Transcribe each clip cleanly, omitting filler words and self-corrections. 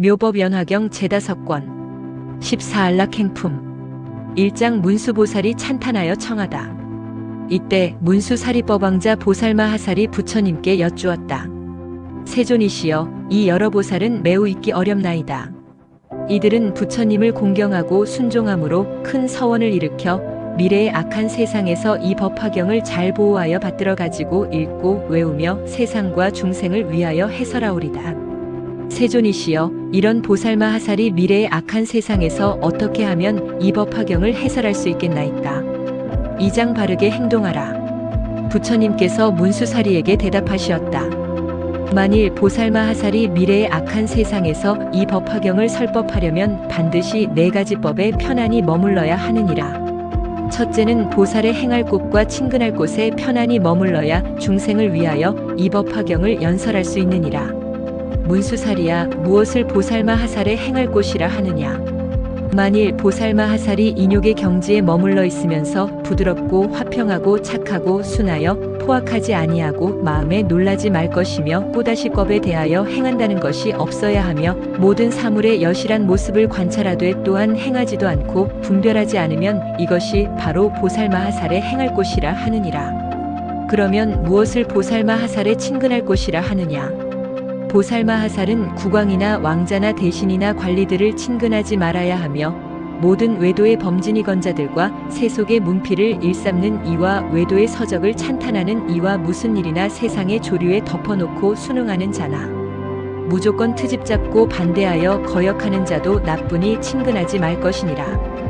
묘법 연화경 제5권 14안락 행품 1장 문수보살이 찬탄하여 청하다. 이때 문수사리법왕자 보살마하살이 부처님께 여쭈었다. 세존이시여, 이 여러 보살은 매우 잊기 어렵나이다. 이들은 부처님을 공경하고 순종함으로 큰 서원을 일으켜 미래의 악한 세상에서 이 법화경을 잘 보호하여 받들어 가지고 읽고 외우며 세상과 중생을 위하여 해설하오리다. 세존이시여, 이런 보살마하살이 미래의 악한 세상에서 어떻게 하면 이 법화경을 해설할 수 있겠나이까. 2장 바르게 행동하라. 부처님께서 문수사리에게 대답하시었다. 만일 보살마하살이 미래의 악한 세상에서 이 법화경을 설법하려면 반드시 4가지 법에 편안히 머물러야 하느니라. 첫째는 보살의 행할 곳과 친근할 곳에 편안히 머물러야 중생을 위하여 이 법화경을 연설할 수 있느니라. 문수사리야, 무엇을 보살마하살의 행할 곳이라 하느냐? 만일 보살마하살이 인욕의 경지에 머물러 있으면서 부드럽고 화평하고 착하고 순하여 포악하지 아니하고 마음에 놀라지 말 것이며 꼬다시법에 대하여 행한다는 것이 없어야 하며 모든 사물의 여실한 모습을 관찰하되 또한 행하지도 않고 분별하지 않으면 이것이 바로 보살마하살의 행할 곳이라 하느니라. 그러면 무엇을 보살마하살의 친근할 곳이라 하느냐? 보살마하살은 국왕이나 왕자나 대신이나 관리들을 친근하지 말아야 하며 모든 외도의 범진이건자들과 세속의 문필을 일삼는 이와 외도의 서적을 찬탄하는 이와 무슨 일이나 세상의 조류에 덮어놓고 순응하는 자나 무조건 트집 잡고 반대하여 거역하는 자도 나쁘니 친근하지 말 것이니라.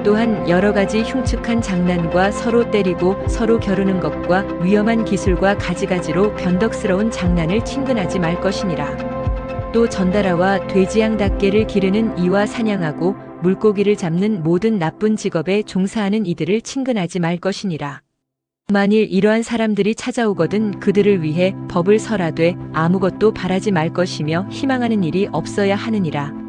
또한 여러 가지 흉측한 장난과 서로 때리고 서로 겨루는 것과 위험한 기술과 가지가지로 변덕스러운 장난을 친근하지 말 것이니라. 또 전달아와 돼지양 닭개를 기르는 이와 사냥하고 물고기를 잡는 모든 나쁜 직업에 종사하는 이들을 친근하지 말 것이니라. 만일 이러한 사람들이 찾아오거든 그들을 위해 법을 설하되 아무것도 바라지 말 것이며 희망하는 일이 없어야 하느니라.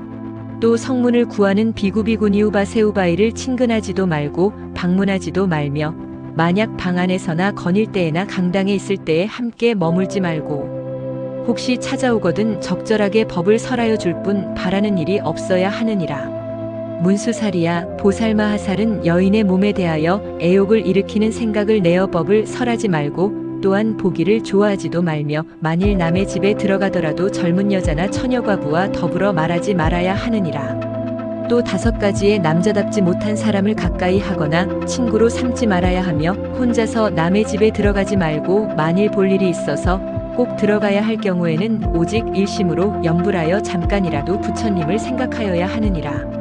또 성문을 구하는 비구비구니우바 세우바이를 친근하지도 말고 방문하지도 말며 만약 방 안에서나 거닐 때에나 강당에 있을 때에 함께 머물지 말고 혹시 찾아오거든 적절하게 법을 설하여 줄 뿐 바라는 일이 없어야 하느니라. 문수사리야, 보살마하살은 여인의 몸에 대하여 애욕을 일으키는 생각을 내어 법을 설하지 말고 또한 보기를 좋아하지도 말며 만일 남의 집에 들어가더라도 젊은 여자나 처녀과부와 더불어 말하지 말아야 하느니라. 또 5가지의 남자답지 못한 사람을 가까이 하거나 친구로 삼지 말아야 하며 혼자서 남의 집에 들어가지 말고 만일 볼 일이 있어서 꼭 들어가야 할 경우에는 오직 일심으로 염불하여 잠깐이라도 부처님을 생각하여야 하느니라.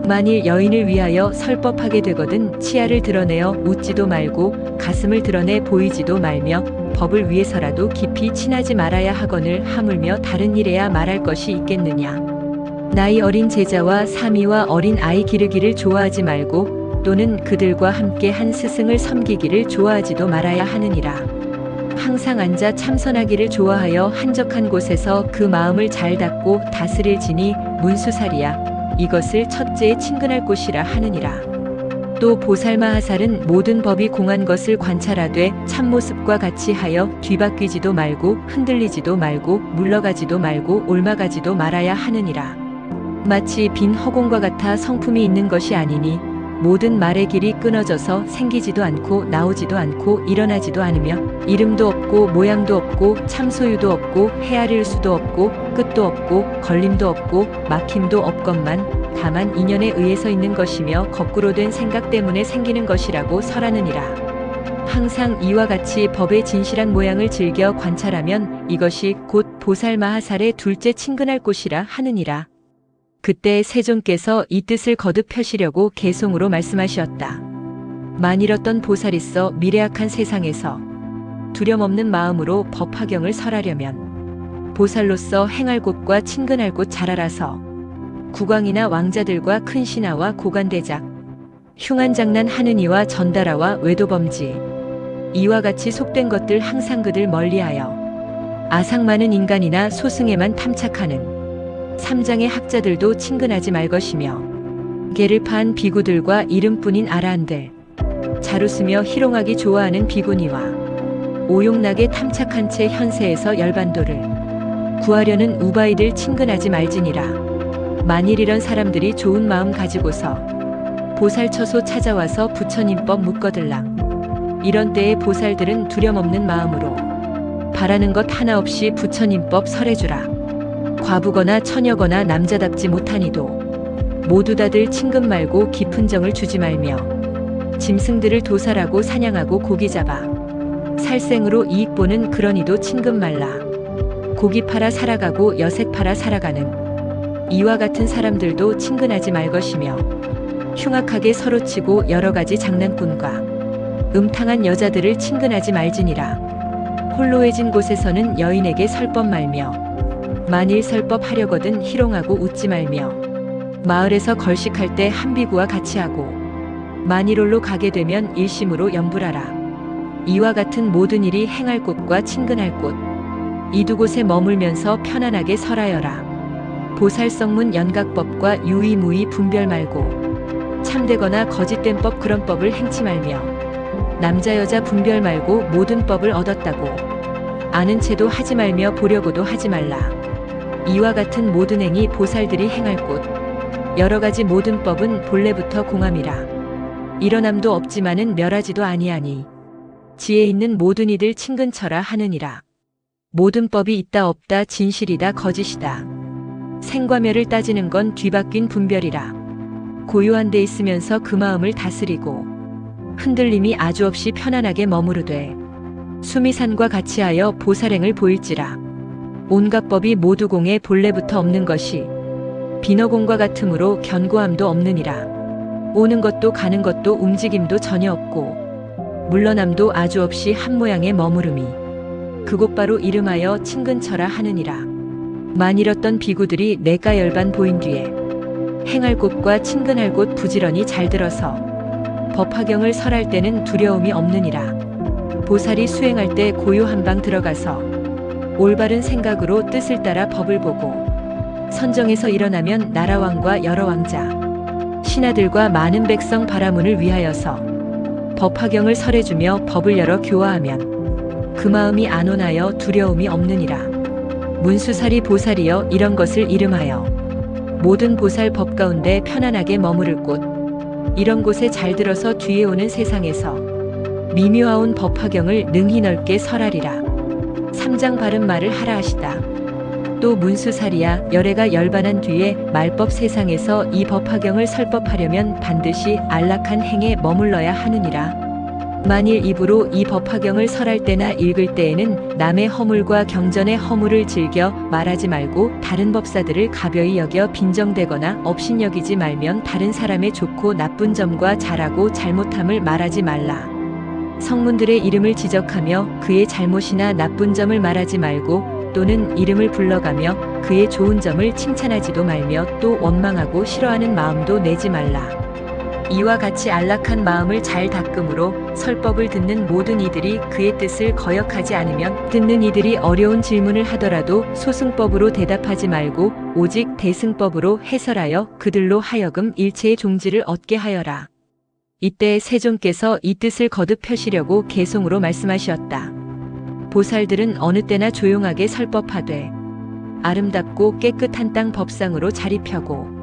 만일 여인을 위하여 설법하게 되거든 치아를 드러내어 웃지도 말고 가슴을 드러내 보이지도 말며 법을 위해서라도 깊이 친하지 말아야 하거늘 하물며 다른 일에야 말할 것이 있겠느냐. 나이 어린 제자와 사미와 어린 아이 기르기를 좋아하지 말고 또는 그들과 함께 한 스승을 섬기기를 좋아하지도 말아야 하느니라. 항상 앉아 참선하기를 좋아하여 한적한 곳에서 그 마음을 잘 닫고 다스릴지니 문수사리야, 이것을 첫째에 친근할 곳이라 하느니라. 또 보살마하살은 모든 법이 공한 것을 관찰하되 참모습과 같이 하여 뒤바뀌지도 말고 흔들리지도 말고 물러가지도 말고 옮아가지도 말아야 하느니라. 마치 빈 허공과 같아 성품이 있는 것이 아니니 모든 말의 길이 끊어져서 생기지도 않고 나오지도 않고 일어나지도 않으며 이름도 없고 모양도 없고 참소유도 없고 헤아릴 수도 없고 끝도 없고 걸림도 없고 막힘도 없건만 다만 인연에 의해서 있는 것이며 거꾸로 된 생각 때문에 생기는 것이라고 설하느니라. 항상 이와 같이 법의 진실한 모양을 즐겨 관찰하면 이것이 곧 보살마하살의 둘째 친근할 곳이라 하느니라. 그때 세존께서 이 뜻을 거듭 펴시려고 개송으로 말씀하시었다. 만일 어떤 보살이서 미래악한 세상에서 두려움없는 마음으로 법화경을 설하려면 보살로서 행할 곳과 친근할 곳 잘 알아서 국왕이나 왕자들과 큰 신하와 고관대작, 흉한 장난 하는 이와 전달아와 외도범지 이와 같이 속된 것들 항상 그들 멀리하여 아상 많은 인간이나 소승에만 탐착하는 삼장의 학자들도 친근하지 말 것이며 개를 파한 비구들과 이름뿐인 아라한들 잘 웃으며 희롱하기 좋아하는 비구니와 오용나게 탐착한 채 현세에서 열반도를 구하려는 우바이들 친근하지 말지니라. 만일 이런 사람들이 좋은 마음 가지고서 보살처소 찾아와서 부처님법 묻거들랑 이런 때에 보살들은 두려움없는 마음으로 바라는 것 하나 없이 부처님법 설해주라. 과부거나 처녀거나 남자답지 못하니도 모두 다들 친근 말고 깊은 정을 주지 말며 짐승들을 도살하고 사냥하고 고기 잡아 살생으로 이익 보는 그러니도 친근 말라. 고기 팔아 살아가고 여색 팔아 살아가는 이와 같은 사람들도 친근하지 말 것이며 흉악하게 서로 치고 여러 가지 장난꾼과 음탕한 여자들을 친근하지 말지니라. 홀로해진 곳에서는 여인에게 설법 말며 만일 설법하려거든 희롱하고 웃지 말며 마을에서 걸식할 때 한비구와 같이 하고 만일 홀로 가게 되면 일심으로 염불하라. 이와 같은 모든 일이 행할 곳과 친근할 곳 이 두 곳에 머물면서 편안하게 설하여라. 보살성문 연각법과 유의무의 분별 말고 참되거나 거짓된 법 그런 법을 행치 말며 남자 여자 분별 말고 모든 법을 얻었다고 아는 채도 하지 말며 보려고도 하지 말라. 이와 같은 모든 행위 보살들이 행할 곳 여러 가지 모든 법은 본래부터 공함이라. 일어남도 없지만은 멸하지도 아니하니 지혜 있는 모든 이들 친근처라 하느니라. 모든 법이 있다 없다 진실이다 거짓이다. 생과 멸을 따지는 건 뒤바뀐 분별이라. 고요한 데 있으면서 그 마음을 다스리고 흔들림이 아주 없이 편안하게 머무르되 수미산과 같이 하여 보살행을 보일지라. 온갖 법이 모두 공에 본래부터 없는 것이 비너공과 같으므로 견고함도 없느니라. 오는 것도 가는 것도 움직임도 전혀 없고 물러남도 아주 없이 한 모양의 머무름이 그곳 바로 이름하여 친근처라 하느니라. 만일 어떤 비구들이 내가 열반 보인 뒤에 행할 곳과 친근할 곳 부지런히 잘 들어서 법화경을 설할 때는 두려움이 없느니라. 보살이 수행할 때 고요한 방 들어가서 올바른 생각으로 뜻을 따라 법을 보고 선정에서 일어나면 나라왕과 여러 왕자 신하들과 많은 백성 바라문을 위하여서 법화경을 설해주며 법을 열어 교화하면 그 마음이 안온하여 두려움이 없느니라. 문수살이 보살이여 이런 것을 이름하여 모든 보살 법 가운데 편안하게 머무를 곳 이런 곳에 잘 들어서 뒤에 오는 세상에서 미묘하온 법화경을 능히 넓게 설하리라. 삼장 바른 말을 하라 하시다. 또 문수살이야 열애가 열반한 뒤에 말법 세상에서 이 법화경을 설법하려면 반드시 안락한 행에 머물러야 하느니라. 만일 입으로 이 법화경을 설할 때나 읽을 때에는 남의 허물과 경전의 허물을 즐겨 말하지 말고 다른 법사들을 가벼이 여겨 빈정대거나 업신여기지 말면 다른 사람의 좋고 나쁜 점과 잘하고 잘못함을 말하지 말라. 성문들의 이름을 지적하며 그의 잘못이나 나쁜 점을 말하지 말고 또는 이름을 불러가며 그의 좋은 점을 칭찬하지도 말며 또 원망하고 싫어하는 마음도 내지 말라. 이와 같이 안락한 마음을 잘 닦음으로 설법을 듣는 모든 이들이 그의 뜻을 거역하지 않으면 듣는 이들이 어려운 질문을 하더라도 소승법으로 대답하지 말고 오직 대승법으로 해설하여 그들로 하여금 일체의 종지를 얻게 하여라. 이때 세존께서 이 뜻을 거듭 펴시려고 개송으로 말씀하셨다. 보살들은 어느 때나 조용하게 설법하되 아름답고 깨끗한 땅 법상으로 자리 펴고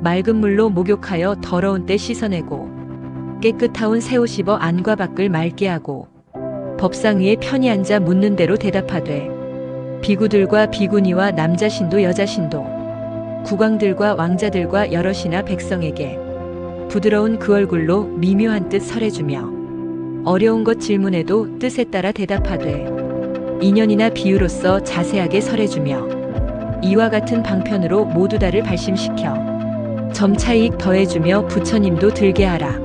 맑은 물로 목욕하여 더러운 때 씻어내고 깨끗하온 새 옷 입어 안과 밖을 맑게 하고 법상 위에 편히 앉아 묻는 대로 대답하되 비구들과 비구니와 남자신도 여자신도 국왕들과 왕자들과 여럿이나 백성에게 부드러운 그 얼굴로 미묘한 뜻 설해주며 어려운 것 질문에도 뜻에 따라 대답하되 인연이나 비유로서 자세하게 설해주며 이와 같은 방편으로 모두 다를 발심시켜 점차 이익 더해주며 부처님도 들게 하라.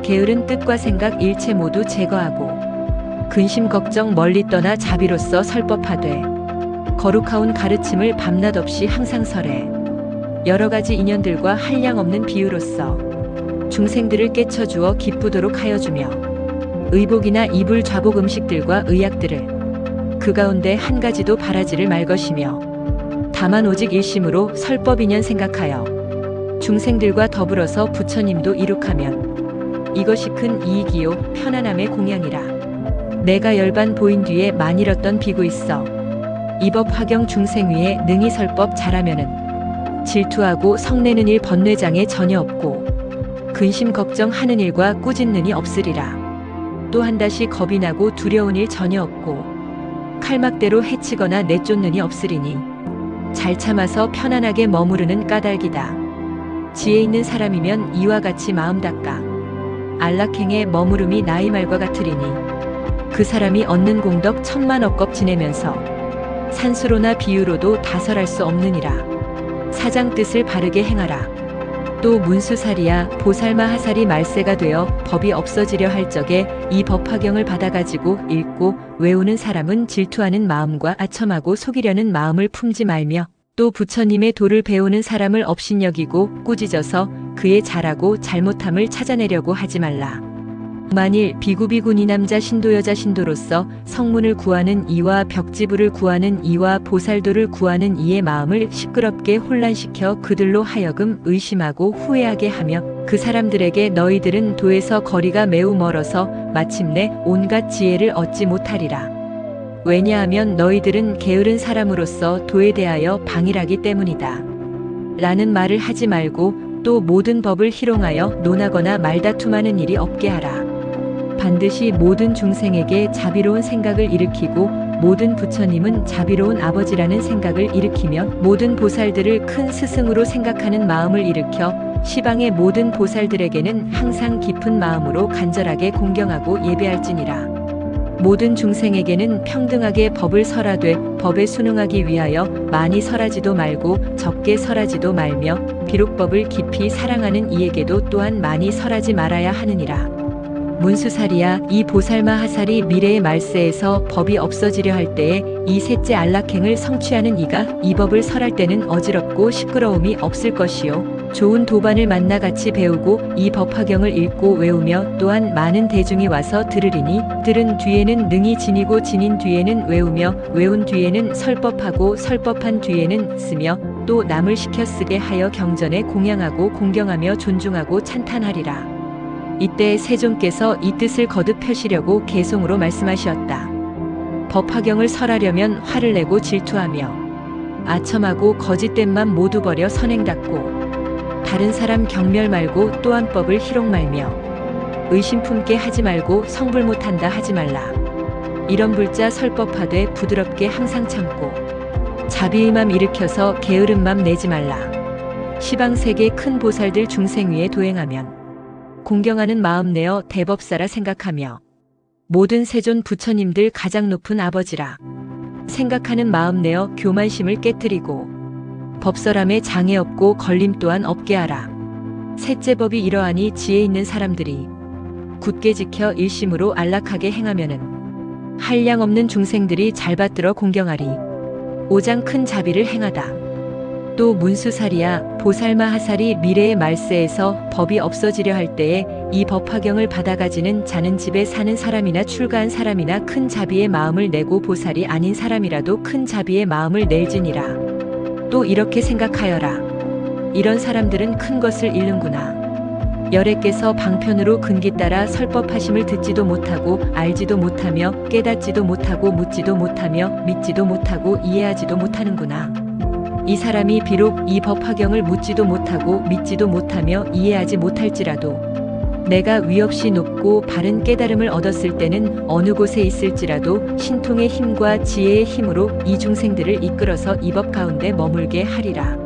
게으른 뜻과 생각 일체 모두 제거하고 근심 걱정 멀리 떠나 자비로써 설법하되 거룩하온 가르침을 밤낮 없이 항상 설해 여러 가지 인연들과 한량 없는 비유로서 중생들을 깨쳐주어 기쁘도록 하여주며 의복이나 이불 좌복 음식들과 의약들을 그 가운데 한 가지도 바라지를 말 것이며 다만 오직 일심으로 설법인연 생각하여 중생들과 더불어서 부처님도 이룩하면 이것이 큰 이익이요 편안함의 공양이라. 내가 열반 보인 뒤에 만일 어떤 비구 있어 이 법 화경 중생 위에 능히 설법 잘하면은 질투하고 성내는 일 번뇌장애 전혀 없고 근심 걱정하는 일과 꾸짖는 이 없으리라. 또 한다시 겁이 나고 두려운 일 전혀 없고 칼막대로 해치거나 내쫓는 이 없으리니 잘 참아서 편안하게 머무르는 까닭이다. 지혜 있는 사람이면 이와 같이 마음 닦아 안락행에 머무름이 나의 말과 같으리니 그 사람이 얻는 공덕 천만억겁 지내면서 산수로나 비유로도 다설할 수 없느니라. 사장 뜻을 바르게 행하라. 또 문수살이야 보살마 하살이 말세가 되어 법이 없어지려 할 적에 이 법화경을 받아가지고 읽고 외우는 사람은 질투하는 마음과 아첨하고 속이려는 마음을 품지 말며 또 부처님의 도를 배우는 사람을 업신여기고 꾸짖어서 그의 잘하고 잘못함을 찾아내려고 하지 말라. 만일 비구비구니 남자 신도 여자 신도로서 성문을 구하는 이와 벽지부를 구하는 이와 보살도를 구하는 이의 마음을 시끄럽게 혼란시켜 그들로 하여금 의심하고 후회하게 하며 그 사람들에게 너희들은 도에서 거리가 매우 멀어서 마침내 온갖 지혜를 얻지 못하리라. 왜냐하면 너희들은 게으른 사람으로서 도에 대하여 방일하기 때문이다. 라는 말을 하지 말고 또 모든 법을 희롱하여 논하거나 말다툼하는 일이 없게 하라. 반드시 모든 중생에게 자비로운 생각을 일으키고 모든 부처님은 자비로운 아버지라는 생각을 일으키며 모든 보살들을 큰 스승으로 생각하는 마음을 일으켜 시방의 모든 보살들에게는 항상 깊은 마음으로 간절하게 공경하고 예배할지니라. 모든 중생에게는 평등하게 법을 설하되 법에 순응하기 위하여 많이 설하지도 말고 적게 설하지도 말며 비록 법을 깊이 사랑하는 이에게도 또한 많이 설하지 말아야 하느니라. 문수살이야 이 보살마 하살이 미래의 말세에서 법이 없어지려 할 때에 이 셋째 안락행을 성취하는 이가 이 법을 설할 때는 어지럽고 시끄러움이 없을 것이요 좋은 도반을 만나 같이 배우고 이 법화경을 읽고 외우며 또한 많은 대중이 와서 들으리니 들은 뒤에는 능히 지니고 지닌 뒤에는 외우며 외운 뒤에는 설법하고 설법한 뒤에는 쓰며 또 남을 시켜 쓰게 하여 경전에 공양하고 공경하며 존중하고 찬탄하리라. 이때 세존께서 이 뜻을 거듭 펴시려고 개송으로 말씀하셨다. 법화경을 설하려면 화를 내고 질투하며 아첨하고 거짓됨만 모두 버려 선행 닦고 다른 사람 경멸 말고 또한 법을 희롱 말며 의심 품게 하지 말고 성불 못한다 하지 말라. 이런 불자 설법하되 부드럽게 항상 참고 자비의 맘 일으켜서 게으른 맘 내지 말라. 시방세계 큰 보살들 중생 위에 도행하면 공경하는 마음 내어 대법사라 생각하며 모든 세존 부처님들 가장 높은 아버지라 생각하는 마음 내어 교만심을 깨뜨리고 법설함에 장애 없고 걸림 또한 없게 하라. 셋째 법이 이러하니 지혜 있는 사람들이 굳게 지켜 일심으로 안락하게 행하면은 한량 없는 중생들이 잘 받들어 공경하리. 오장 큰 자비를 행하다. 또 문수살이야 보살마 하살이 미래의 말세에서 법이 없어지려 할 때에 이 법화경을 받아가지는 자는 집에 사는 사람이나 출가한 사람이나 큰 자비의 마음을 내고 보살이 아닌 사람이라도 큰 자비의 마음을 낼지니라. 또 이렇게 생각하여라. 이런 사람들은 큰 것을 잃는구나. 열애께서 방편으로 근기 따라 설법하심을 듣지도 못하고 알지도 못하며 깨닫지도 못하고 묻지도 못하며 믿지도 못하고 이해하지도 못하는구나. 이 사람이 비록 이 법화경을 묻지도 못하고 믿지도 못하며 이해하지 못할지라도 내가 위없이 높고 바른 깨달음을 얻었을 때는 어느 곳에 있을지라도 신통의 힘과 지혜의 힘으로 이 중생들을 이끌어서 이 법 가운데 머물게 하리라.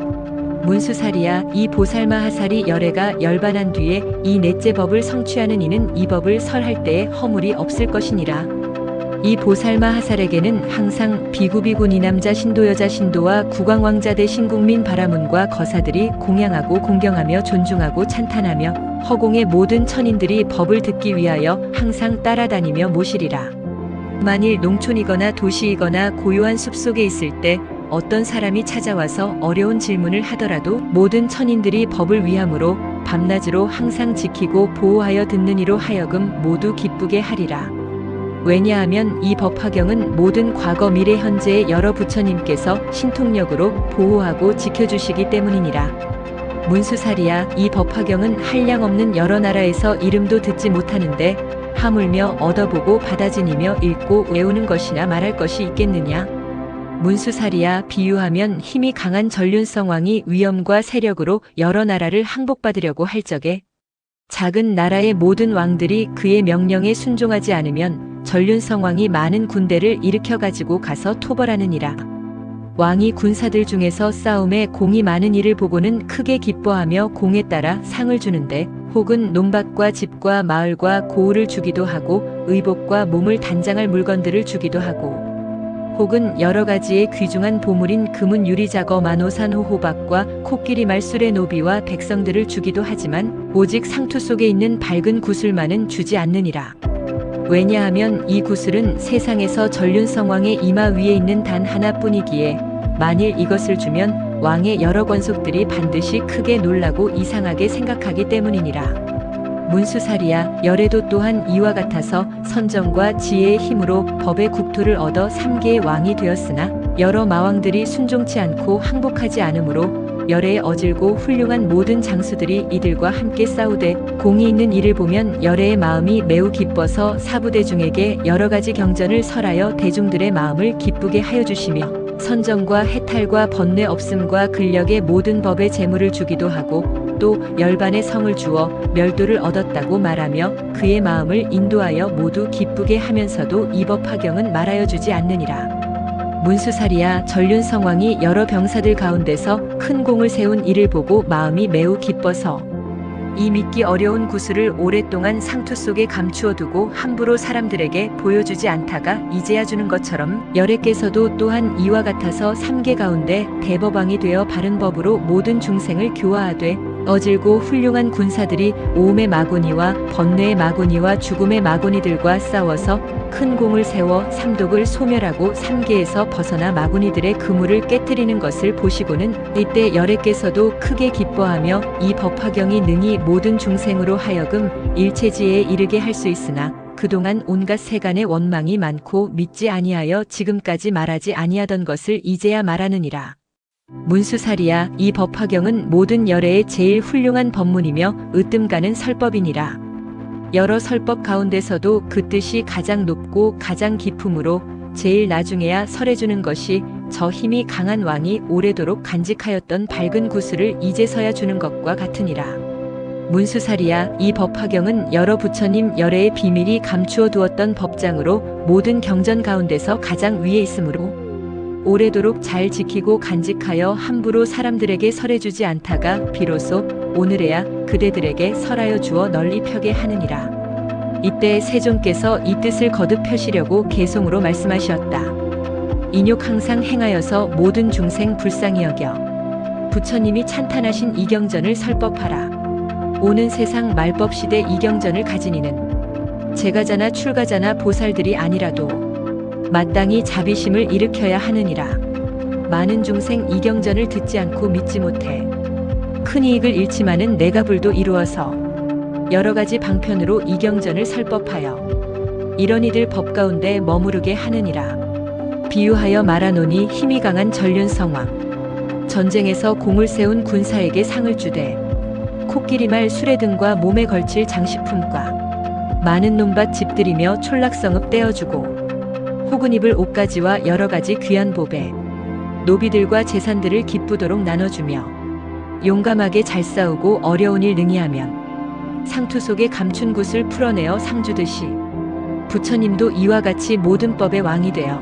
문수살이야 이 보살마 하살이 열애가 열반한 뒤에 이 넷째 법을 성취하는 이는 이 법을 설할 때에 허물이 없을 것이니라. 이 보살마 하살에게는 항상 비구비구니 남자 신도 여자 신도와 국왕왕자대 신국민 바라문과 거사들이 공양하고 공경하며 존중하고 찬탄하며 허공의 모든 천인들이 법을 듣기 위하여 항상 따라다니며 모시리라. 만일 농촌이거나 도시이거나 고요한 숲속에 있을 때 어떤 사람이 찾아와서 어려운 질문을 하더라도 모든 천인들이 법을 위함으로 밤낮으로 항상 지키고 보호하여 듣는 이로 하여금 모두 기쁘게 하리라. 왜냐하면 이 법화경은 모든 과거 미래 현재의 여러 부처님께서 신통력으로 보호하고 지켜주시기 때문이니라. 문수살이야 이 법화경은 한량 없는 여러 나라에서 이름도 듣지 못하는데 하물며 얻어보고 받아지니며 읽고 외우는 것이나 말할 것이 있겠느냐. 문수살이야 비유하면 힘이 강한 전륜성 왕이 위엄과 세력으로 여러 나라를 항복받으려고 할 적에 작은 나라의 모든 왕들이 그의 명령에 순종하지 않으면 전륜성 왕이 많은 군대를 일으켜 가지고 가서 토벌하느니라. 왕이 군사들 중에서 싸움에 공이 많은 이를 보고는 크게 기뻐하며 공에 따라 상을 주는데 혹은 논밭과 집과 마을과 고을을 주기도 하고 의복과 몸을 단장할 물건들을 주기도 하고 혹은 여러 가지의 귀중한 보물인 금은 유리자거 만호산 호호박과 코끼리 말술의 노비와 백성들을 주기도 하지만 오직 상투 속에 있는 밝은 구슬만은 주지 않느니라. 왜냐하면 이 구슬은 세상에서 전륜성 왕의 이마 위에 있는 단 하나뿐이기에 만일 이것을 주면 왕의 여러 권속들이 반드시 크게 놀라고 이상하게 생각하기 때문이니라. 문수살이야 열애도 또한 이와 같아서 선정과 지혜의 힘으로 법의 국토를 얻어 3개의 왕이 되었으나 여러 마왕들이 순종치 않고 항복하지 않으므로 열애에 어질고 훌륭한 모든 장수들이 이들과 함께 싸우되 공이 있는 이를 보면 열애의 마음이 매우 기뻐서 사부대중에게 여러 가지 경전을 설하여 대중들의 마음을 기쁘게 하여 주시며 선정과 해탈과 번뇌 없음과 근력의 모든 법의 재물을 주기도 하고 또 열반의 성을 주어 멸도를 얻었다고 말하며 그의 마음을 인도하여 모두 기쁘게 하면서도 이 법화경은 말하여 주지 않느니라. 문수살이야 전륜성 왕이 여러 병사들 가운데서 큰 공을 세운 이를 보고 마음이 매우 기뻐서 이 믿기 어려운 구슬을 오랫동안 상투 속에 감추어 두고 함부로 사람들에게 보여주지 않다가 이제야 주는 것처럼 열애께서도 또한 이와 같아서 3개 가운데 대법왕이 되어 바른 법으로 모든 중생을 교화하되 어질고 훌륭한 군사들이 오음의 마구니와 번뇌의 마구니와 죽음의 마구니들과 싸워서 큰 공을 세워 삼독을 소멸하고 3계에서 벗어나 마구니들의 그물을 깨뜨리는 것을 보시고는 이때 열애께서도 크게 기뻐하며 이 법화경이 능히 모든 중생으로 하여금 일체지혜에 이르게 할 수 있으나 그동안 온갖 세간의 원망이 많고 믿지 아니하여 지금까지 말하지 아니하던 것을 이제야 말하느니라. 문수살이야 이 법화경은 모든 열애의 제일 훌륭한 법문이며 으뜸가는 설법이니라. 여러 설법 가운데서도 그 뜻이 가장 높고 가장 깊음으로 제일 나중에야 설해주는 것이 저 힘이 강한 왕이 오래도록 간직하였던 밝은 구슬을 이제서야 주는 것과 같으니라. 문수살이야 이 법화경은 여러 부처님 열애의 비밀이 감추어 두었던 법장으로 모든 경전 가운데서 가장 위에 있으므로 오래도록 잘 지키고 간직하여 함부로 사람들에게 설해주지 않다가 비로소 오늘에야 그대들에게 설하여 주어 널리 펴게 하느니라. 이때 세존께서 이 뜻을 거듭 펴시려고 개송으로 말씀하셨다. 인욕 항상 행하여서 모든 중생 불쌍히 여겨 부처님이 찬탄하신 이 경전을 설법하라. 오는 세상 말법 시대 이 경전을 가진 이는 제가자나 출가자나 보살들이 아니라도 마땅히 자비심을 일으켜야 하느니라. 많은 중생 이 경전을 듣지 않고 믿지 못해 큰 이익을 잃지만은 내가불도 이루어서 여러 가지 방편으로 이 경전을 설법하여 이런 이들 법 가운데 머무르게 하느니라. 비유하여 말하노니 힘이 강한 전륜성왕 전쟁에서 공을 세운 군사에게 상을 주되 코끼리말 수레등과 몸에 걸칠 장식품과 많은 논밭 집들이며 촌락성읍 떼어주고 혹은 입을 옷가지와 여러 가지 귀한 보배 노비들과 재산들을 기쁘도록 나눠주며 용감하게 잘 싸우고 어려운 일 능히 하면 상투 속에 감춘 굿을 풀어내어 상주듯이 부처님도 이와 같이 모든 법의 왕이 되어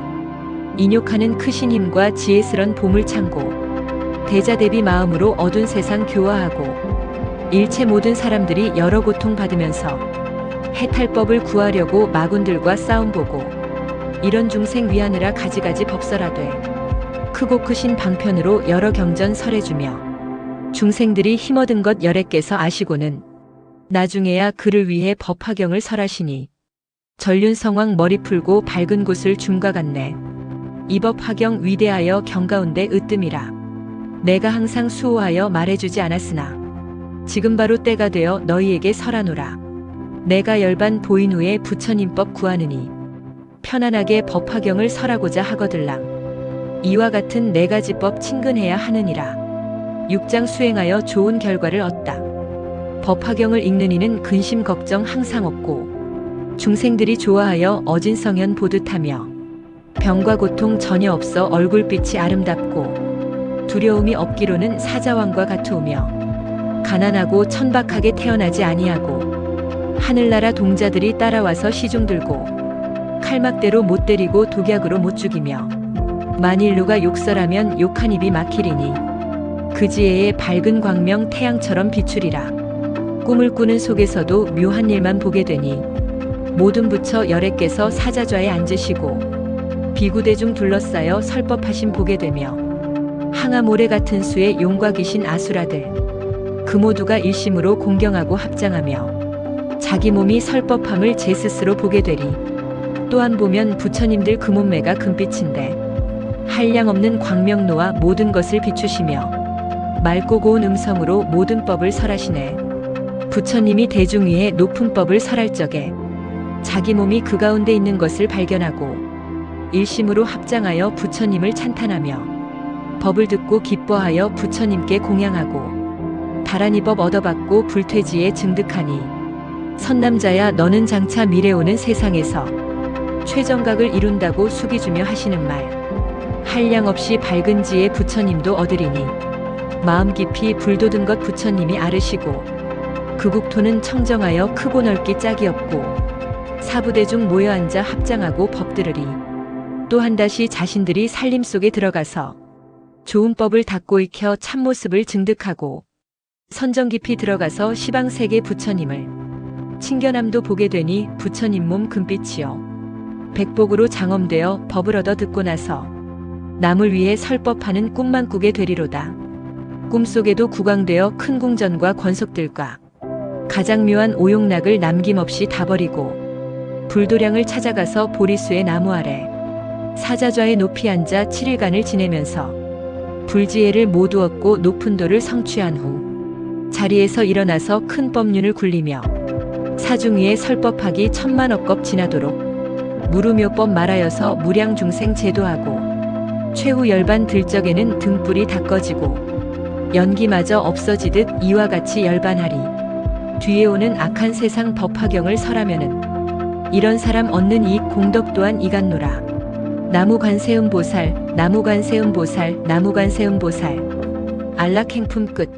인욕하는 크신 힘과 지혜스런 보물창고 대자 대비 마음으로 어두운 세상 교화하고 일체 모든 사람들이 여러 고통 받으면서 해탈법을 구하려고 마군들과 싸움 보고 이런 중생 위하느라 가지가지 법설하되 크고 크신 방편으로 여러 경전 설해주며 중생들이 힘얻은 것 열애께서 아시고는 나중에야 그를 위해 법화경을 설하시니 전륜성왕 머리 풀고 밝은 곳을 줌과 같네. 이 법화경 위대하여 경가운데 으뜸이라. 내가 항상 수호하여 말해주지 않았으나 지금 바로 때가 되어 너희에게 설하노라. 내가 열반 보인 후에 부처님법 구하느니 편안하게 법화경을 설하고자 하거들랑 이와 같은 네 가지 법 친근해야 하느니라. 6장 수행하여 좋은 결과를 얻다. 법화경을 읽는 이는 근심 걱정 항상 없고 중생들이 좋아하여 어진성현 보듯하며 병과 고통 전혀 없어 얼굴빛이 아름답고 두려움이 없기로는 사자왕과 같으며 가난하고 천박하게 태어나지 아니하고 하늘나라 동자들이 따라와서 시중 들고 칼막대로 못 때리고 독약으로 못 죽이며 만일 누가 욕설하면 욕한 입이 막히리니 그 지혜의 밝은 광명 태양처럼 비추리라. 꿈을 꾸는 속에서도 묘한 일만 보게 되니 모든 부처 열애께서 사자좌에 앉으시고 비구대중 둘러싸여 설법하심 보게 되며 항아 모래 같은 수의 용과 귀신 아수라들 그 모두가 일심으로 공경하고 합장하며 자기 몸이 설법함을 제 스스로 보게 되리. 또한 보면 부처님들 그 몸매가 금빛인데 한량없는 광명로와 모든 것을 비추시며 맑고 고운 음성으로 모든 법을 설하시네. 부처님이 대중 위에 높은 법을 설할 적에 자기 몸이 그 가운데 있는 것을 발견하고 일심으로 합장하여 부처님을 찬탄하며 법을 듣고 기뻐하여 부처님께 공양하고 다란이 법 얻어받고 불퇴지에 증득하니 선남자야 너는 장차 미래 오는 세상에서 최정각을 이룬다고 숙이주며 하시는 말 한량없이 밝은 지혜 부처님도 얻으리니 마음 깊이 불돋은 것 부처님이 아르시고 그 국토는 청정하여 크고 넓기 짝이 없고 사부대중 모여 앉아 합장하고 법 들으리. 또한 다시 자신들이 살림 속에 들어가서 좋은 법을 닦고 익혀 참모습을 증득하고 선정 깊이 들어가서 시방세계 부처님을 친견함도 보게 되니 부처님 몸 금빛이요 백복으로 장엄되어 법을 얻어 듣고 나서 남을 위해 설법하는 꿈만 꾸게 되리로다. 꿈속에도 구강되어 큰 궁전과 권속들과 가장 묘한 오용락을 남김없이 다 버리고 불도량을 찾아가서 보리수의 나무 아래 사자좌에 높이 앉아 7일간을 지내면서 불지혜를 모두 얻고 높은 도를 성취한 후 자리에서 일어나서 큰 법륜을 굴리며 사중 위에 설법하기 1000만억겁 지나도록 무루묘법 말하여서 무량중생 제도하고 최후 열반 들적에는 등불이 다 꺼지고 연기마저 없어지듯 이와 같이 열반하리. 뒤에 오는 악한 세상 법화경을 설하면은 이런 사람 얻는 이익 공덕 또한 이같노라. 나무관세음보살, 나무관세음보살, 나무관세음보살. 안락행품 끝.